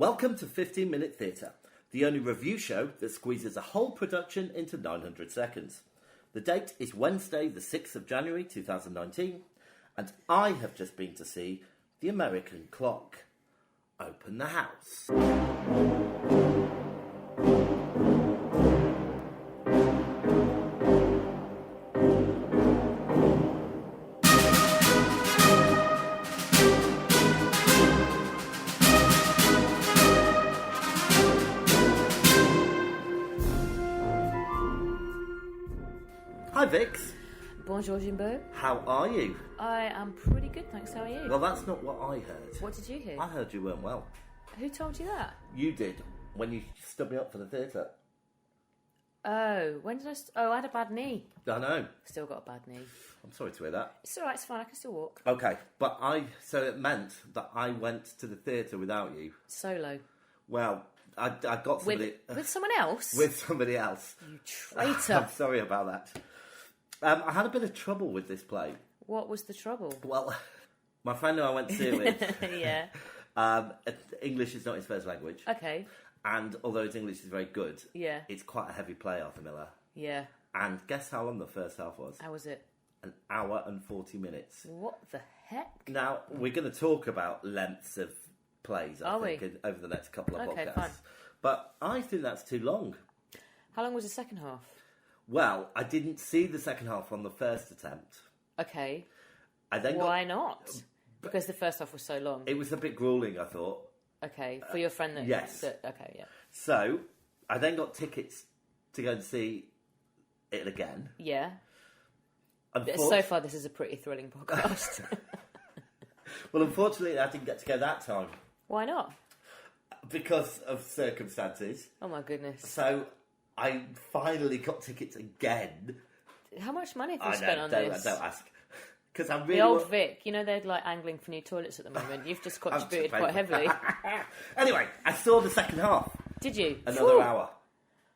Welcome to 15 Minute Theatre, the only review show that squeezes a whole production into 900 seconds. The date is Wednesday, the 6th of January 2019, and I have just been to see The American Clock. Open the house. Hi Vix. Bonjour Jimbo. How are you? I am pretty good, thanks. How are you? Well, that's not what I heard. What did you hear? I heard you weren't well. Who told you that? You did, when you stood me up for the theatre. Oh, when did I... I had a bad knee. I know. Still got a bad knee. I'm sorry to hear that. It's alright, it's fine, I can still walk. Okay, but so it meant that I went to the theatre without you. Solo. Well, I got somebody... With someone else? With somebody else. You traitor. I'm sorry about that. I had a bit of trouble with this play. What was the trouble? Well, my friend who I went to see it with... Yeah. English is not his first language. Okay. And although his English is very good, Yeah. it's quite a heavy play, Arthur Miller. Yeah. And guess how long the first half was? How was it? An hour and 40 minutes. What the heck? Now, we're going to talk about lengths of plays, I Are think, we? over the next couple of Okay, podcasts. fine. But I think that's too long. How long was the second half? Well, I didn't see the second half on the first attempt. Okay. I then Why not? Because the first half was so long. It was a bit grueling, I thought. Okay, for your friend that... yes. Okay, yeah. So, I then got tickets to go and see it again. Yeah. So far, this is a pretty thrilling podcast. Well, unfortunately, I didn't get to go that time. Why not? Because of circumstances. Oh my goodness. So, I finally got tickets again. How much money have you spent on this? Don't ask. Because I'm really... The old Vic, you know they're like angling for new toilets at the moment. You've just contributed quite heavily. Anyway, I saw the second half. Did you? Another hour.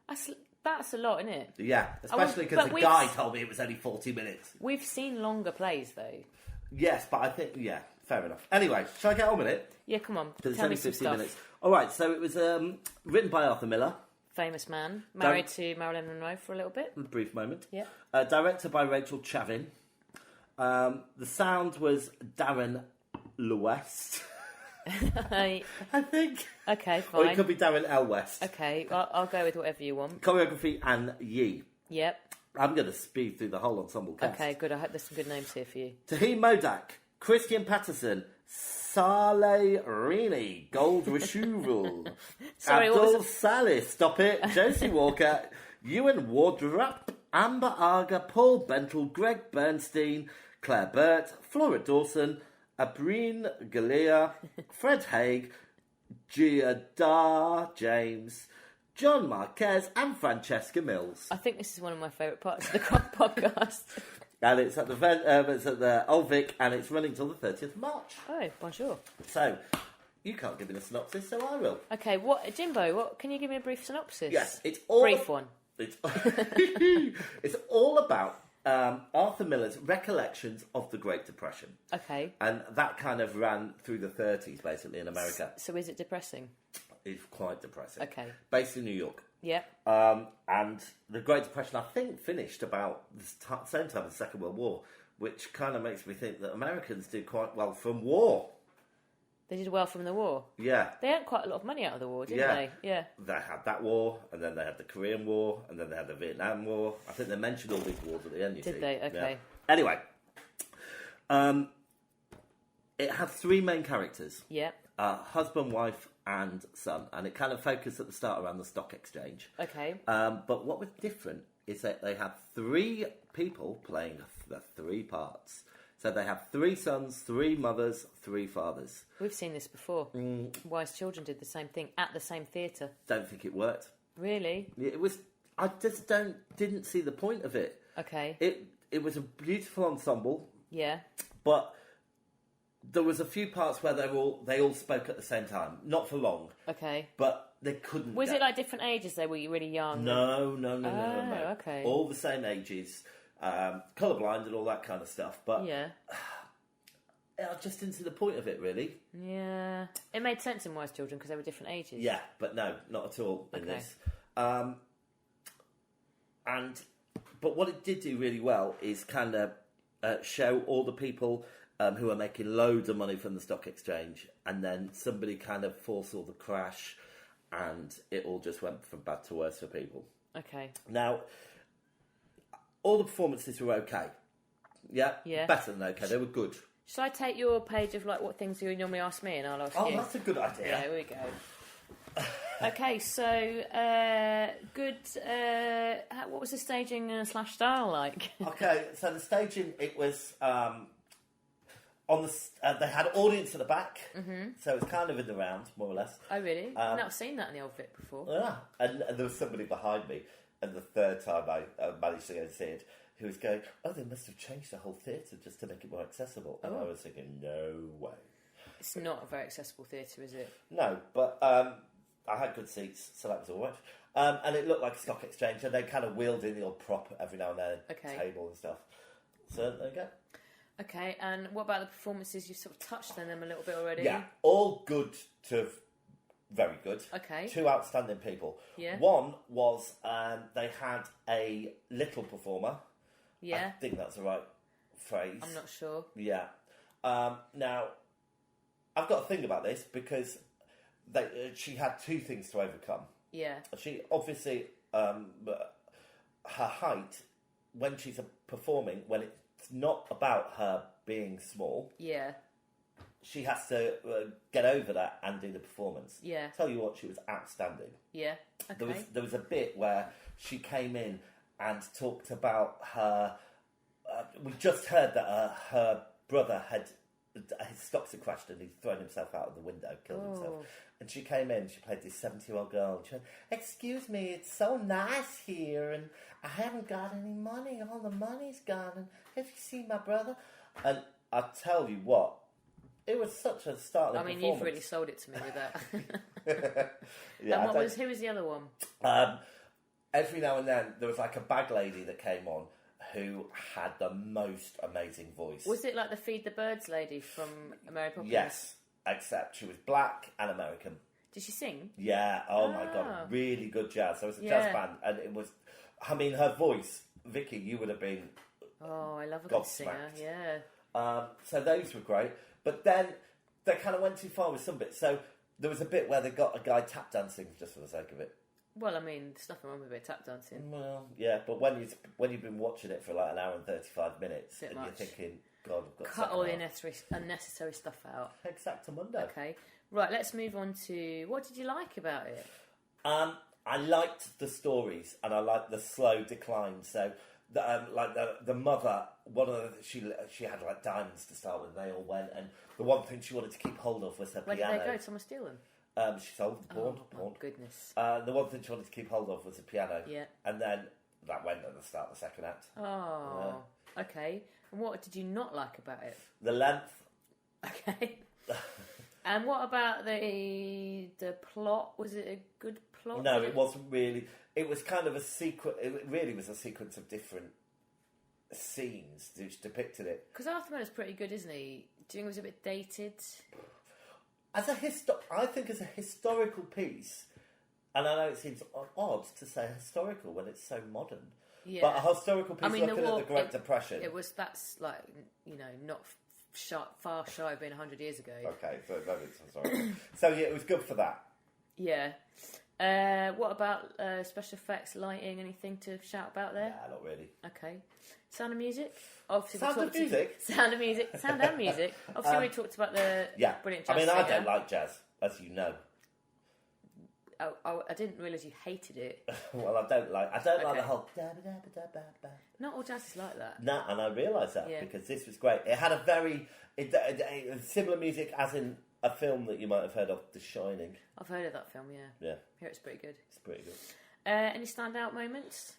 That's a lot, isn't it? Yeah, especially because the guy told me it was only 40 minutes. We've seen longer plays, though. Yes, but I think, yeah, fair enough. Anyway, shall I get on with it? Yeah, come on. Because it's Tell only me some 15 stuff. minutes. All right, so it was written by Arthur Miller. Famous man. Married to Marilyn Monroe for a little bit. A brief moment. Yeah. Directed by Rachel Chavin. The sound was Darren Lewest. I think. Okay, fine. Or it could be Darren L. West. Okay, I'll go with whatever you want. Choreography, Anne Yee. Yep. I'm going to speed through the whole ensemble cast. Okay, good. I hope there's some good names here for you. Tahim Modak, Christian Patterson, Saleh Rini, Gold Rishuval, Sorry, Abdul Salih, stop it, Josie Walker, Ewan Wardrop, Amber Arga, Paul Bentrell, Greg Bernstein, Claire Burt, Flora Dawson, Abreen Galea, Fred Haig, Giada James, John Marquez, and Francesca Mills. I think this is one of my favourite parts of the podcast. And it's at the Old Vic, and it's running till the 30th of March. Oh, bonjour. So, you can't give me a synopsis, so I will. Okay, Jimbo, can you give me a brief synopsis? Yes, it's all... Brief one. It's all about Arthur Miller's recollections of the Great Depression. Okay. And that kind of ran through the 30s, basically, in America. So is it depressing? It's quite depressing. Okay. Based in New York. Yeah. And the Great Depression, I think, finished about the same time as the Second World War, which kind of makes me think that Americans did quite well from war. They did well from the war? Yeah. They earned quite a lot of money out of the war, didn't they? Yeah. They had that war, and then they had the Korean War, and then they had the Vietnam War. I think they mentioned all these wars at the end, you see. Did they? Okay. Yeah. Anyway. It had three main characters. Yeah. Husband, wife, and son. And it kind of focused at the start around the stock exchange. Okay. But what was different is that they had three people playing the three parts. So they have three sons, three mothers, three fathers. We've seen this before. Wise Children did the same thing at the same theatre. Don't think it worked. Really? It was. I just didn't see the point of it. Okay. It was a beautiful ensemble. Yeah. But there was a few parts where they all spoke at the same time. Not for long. Okay. But they couldn't. Was it like different ages though? Were you really young? No. Okay. All the same ages. Colourblind and all that kind of stuff. But yeah. I just didn't see the point of it, really. Yeah. It made sense in Wise Children because they were different ages. Yeah, but no, not at all in this. But what it did do really well is kind of show all the people who are making loads of money from the stock exchange, and then somebody kind of foresaw the crash, and it all just went from bad to worse for people. Okay. Now, all the performances were okay. Yeah? Yeah. Better than okay. They were good. Shall I take your page of like what things you normally ask me, and I'll ask you? Oh, that's a good idea. Yeah, here we go. Okay, so good. What was the staging / style like? Okay, so the staging, it was on the. They had an audience at the back, so it was kind of in the round, more or less. Oh, really? I've not seen that in the old Vic before. Yeah, and there was somebody behind me, and the third time I managed to go and see it, who was going, "Oh, they must have changed the whole theatre just to make it more accessible." And I was thinking, no way. It's not a very accessible theatre, is it? No, but I had good seats, so that was all right. And it looked like a stock exchange, and they kind of wheeled in the old prop every now and then, table and stuff. So there you go. Okay, and what about the performances? You've sort of touched on them a little bit already. Yeah, all good to very good. Okay. 2 outstanding people. Yeah. One was they had a little performer. Yeah. I think that's the right phrase. I'm not sure. Yeah. Now, I've got a thing about this because she had 2 things to overcome. Yeah. She obviously, her height, when she's performing, when it's not about her being small, she has to get over that and do the performance. Yeah. Tell you what, she was outstanding. Yeah. Okay. There was a bit where she came in and talked about her. We just heard that her brother his stocks had crashed and he'd thrown himself out of the window, killed himself. And she came in, she played this 70-year-old girl, and she went, "Excuse me, it's so nice here, and I haven't got any money, all the money's gone, and have you seen my brother?" And I tell you what, it was such a startling performance. You've really sold it to me with that. Yeah, and who was the other one? Every now and then, there was like a bag lady that came on, who had the most amazing voice. Was it like the Feed the Birds lady from American Poppins? Yes, except she was black and American. Did she sing? Yeah, oh my God, really good jazz. So it was a jazz band, and it was, I mean, her voice, Vicky, you would have been Oh, I love a good singer, yeah. So those were great, but then they kind of went too far with some bits. So there was a bit where they got a guy tap dancing just for the sake of it. Well, I mean, there's nothing wrong with a bit of tap dancing. Well, yeah, but when you've been watching it for like an hour and 35 minutes, and much. you're thinking, God, I've got cut all the unnecessary stuff out. Exactamundo. Okay, right. Let's move on to what did you like about it? I liked the stories, and I liked the slow decline. So, the mother, she had like diamonds to start with. And they all went, and the one thing she wanted to keep hold of was her piano. Where did they go? Someone steal them? She sold the pawn. Oh, goodness. The one thing she wanted to keep hold of was a piano. Yeah. And then that went at the start of the second act. Oh, okay. And what did you not like about it? The length. Okay. And what about the plot? Was it a good plot? No, it wasn't really. It was kind of a sequence. It really was a sequence of different scenes which depicted it. Because Arthur Miller's pretty good, isn't he? Do you think it was a bit dated? I think as a historical piece, and I know it seems odd to say historical when it's so modern, but a historical piece looking at the Great Depression. That's like, not far shy of being 100 years ago. Okay, so maybe it's historical. So yeah, it was good for that. Yeah. What about special effects, lighting, anything to shout about there? Nah, not really. Okay. Sound of music? Obviously, Sound of music? Sound of music. Sound and music. Obviously, we talked about the brilliant jazz singer. I don't like jazz, as you know. Oh, I didn't realise you hated it. Well, I don't like the whole... Not all jazz is like that. No, and I realised that because this was great. It had a very... similar music as in a film that you might have heard of, The Shining. I've heard of that film, yeah. Yeah. Here it's pretty good. It's pretty good. Any standout moments?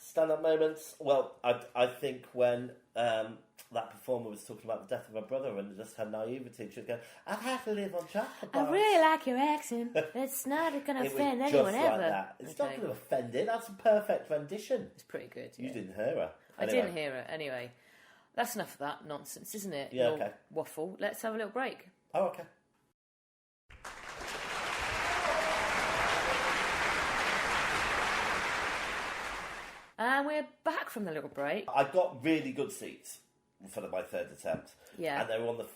Stand-up moments? Well, I think when that performer was talking about the death of her brother and just her naivety, she was going, "I've had to live on chocolate bars." I really like your accent. It's not going to offend anyone just ever. Like that. It's not going to offend it. That's a perfect rendition. It's pretty good. You didn't hear her. I didn't hear her, anyway. That's enough of that nonsense, isn't it? Yeah, Your okay. waffle. Let's have a little break. Oh, okay. And we're back from the little break. I got really good seats for my third attempt. Yeah. And they were on the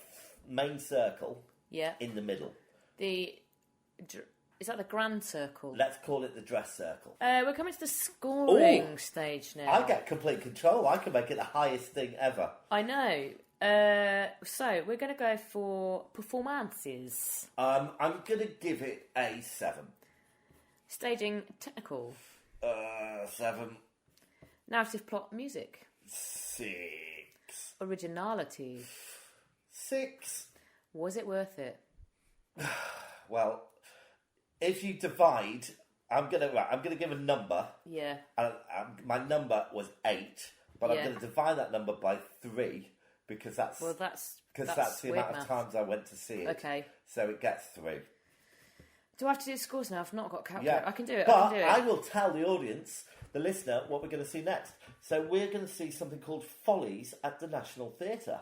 main circle Yeah. in the middle. Is that the grand circle? Let's call it the dress circle. We're coming to the scoring Ooh. stage now. I get complete control. I can make it the highest thing ever. I know. So we're going to go for performances. I'm going to give it a 7. Staging, technical. 7. Narrative, plot, music. 6. Originality. 6. Was it worth it? Well, if you divide, I'm gonna give a number. Yeah. And my number was 8, but Yeah. I'm going to divide that number by 3 because that's the weird amount math. of times I went to see it. Okay. So it gets 3. Do I have to do the scores now? I've not got a calculator. Yeah, I can do it. But I can do it. I will tell the audience, the listener, what we're going to see next. So we're going to see something called Follies at the National Theatre.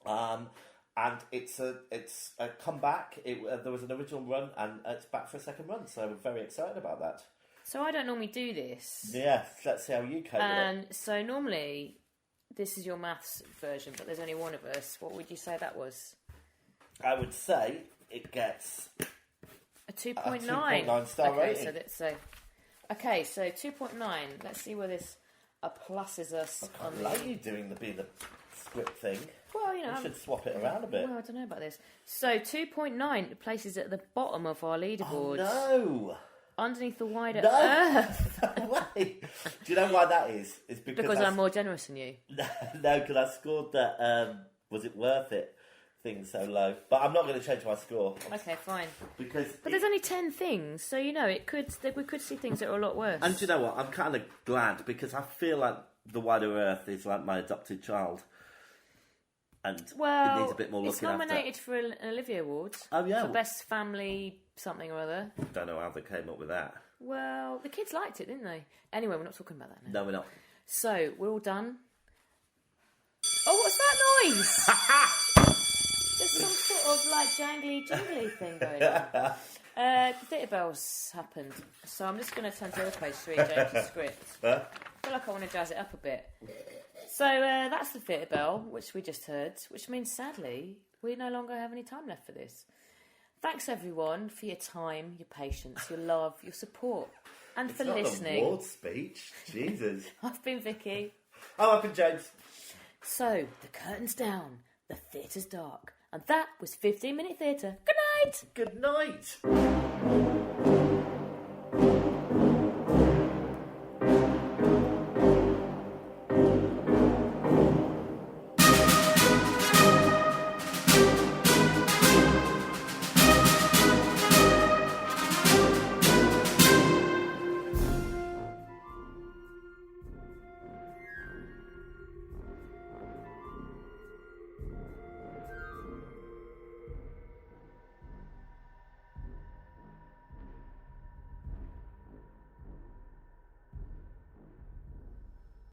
And it's a comeback. There was an original run, and it's back for a second run. So we're very excited about that. So I don't normally do this. Yeah, let's see how you cope with it. And so normally, this is your maths version, but there's only one of us. What would you say that was? I would say it gets A 2.9. 2.9 star rating. Okay, so 2.9. Let's see where this pluses us I on like the... you doing the script thing. Well, you know... We should swap it around a bit. Well, I don't know about this. So 2.9 places at the bottom of our leaderboard. Oh, no. Underneath the wider No. earth. Wait. Do you know why that is? It's Because I'm more generous than you. No, because I scored that was it worth it thing so low. But I'm not going to change my score. Okay, fine. Because But there's only 10 things, so you know we could see things that are a lot worse. And do you know what? I'm kind of glad because I feel like the wider earth is like my adopted child. And it needs a bit more looking it's nominated for an Olivia Award. Oh, yeah. For Best Family something or other. after. Don't know how they came up with that. Well, the kids liked it, didn't they? Anyway, we're not talking about that now. No, we're not. So, we're all done. Oh, what's that noise? There's some sort of like jangly thing going on. The theatre bells happened. So I'm just going to turn to the other page to read James' script. I feel like I want to jazz it up a bit. So that's the theatre bell, which we just heard, which means sadly we no longer have any time left for this. Thanks everyone for your time, your patience, your love, your support, and for listening. An award speech, Jesus. I've been Vicky. Oh, I've been James. So the curtain's down, the theatre's dark, and that was 15-minute theatre. Good night. Good night.